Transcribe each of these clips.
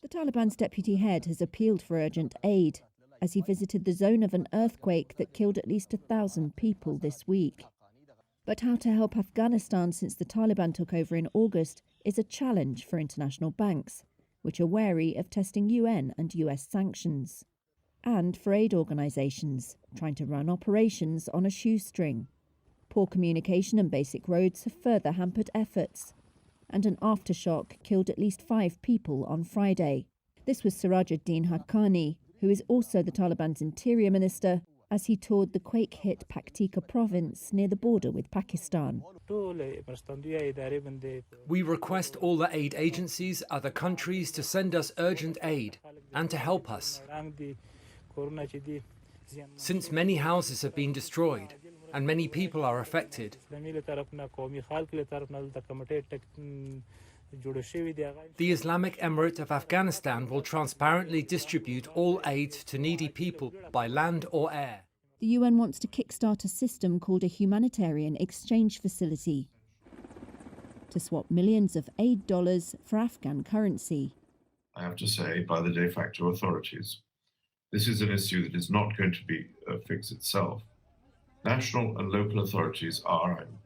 The Taliban's deputy head has appealed for urgent aid as he visited the zone of an earthquake that killed at least 1,000 people this week. But how to help Afghanistan since the Taliban took over in August is a challenge for international banks, which are wary of testing UN and US sanctions. And for aid organisations, trying to run operations on a shoestring. Poor communication and basic roads have further hampered efforts. And an aftershock killed at least 5 people on Friday. This was Sirajuddin Haqqani, who is also the Taliban's interior minister, as he toured the quake-hit Paktika province near the border with Pakistan. We request all the aid agencies, other countries to send us urgent aid and to help us. Since many houses have been destroyed and many people are affected, the Islamic Emirate of Afghanistan will transparently distribute all aid to needy people by land or air. The UN wants to kickstart a system called a humanitarian exchange facility to swap millions of aid dollars for Afghan currency. I have to say, by the de facto authorities. This is an issue that is not going to fix itself. National and local authorities are, I'm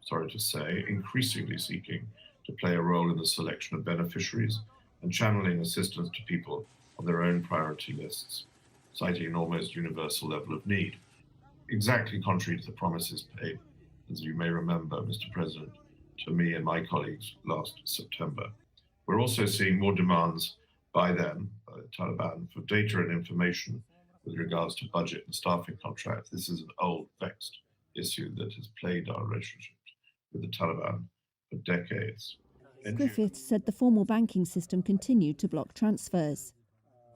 sorry to say, increasingly seeking to play a role in the selection of beneficiaries and channeling assistance to people on their own priority lists, citing an almost universal level of need. Exactly contrary to the promises paid, as you may remember, Mr. President, to me and my colleagues last September. We're also seeing more demands by them, by the Taliban, for data and information with regards to budget and staffing contracts. This is an old, vexed issue that has plagued our relationship with the Taliban for decades. Griffiths said the formal banking system continued to block transfers,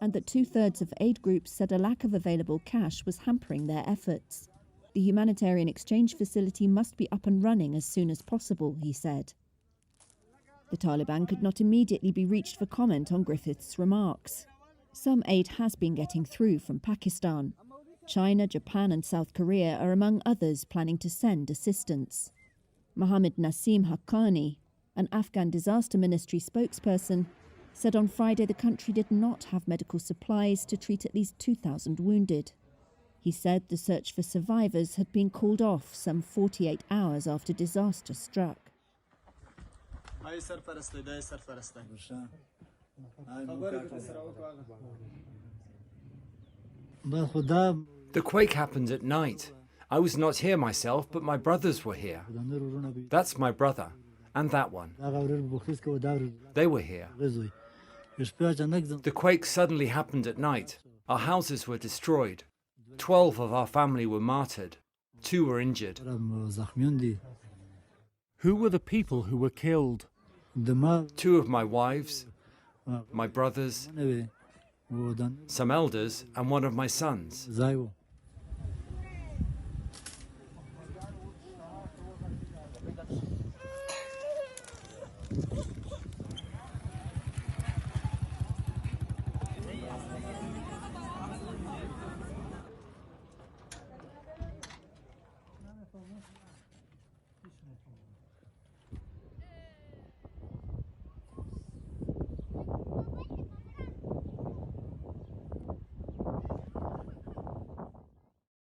and that 2/3 of aid groups said a lack of available cash was hampering their efforts. The humanitarian exchange facility must be up and running as soon as possible, he said. The Taliban could not immediately be reached for comment on Griffiths' remarks. Some aid has been getting through from Pakistan. China, Japan and South Korea are among others planning to send assistance. Mohammed Nasim Haqqani, an Afghan disaster ministry spokesperson, said on Friday the country did not have medical supplies to treat at least 2,000 wounded. He said the search for survivors had been called off some 48 hours after disaster struck. The quake happened at night. I was not here myself, but my brothers were here. That's my brother, and that one. They were here. The quake suddenly happened at night. Our houses were destroyed. 12 of our family were martyred. 2 were injured. Who were the people who were killed? 2 of my wives, my brothers, some elders, and 1 of my sons.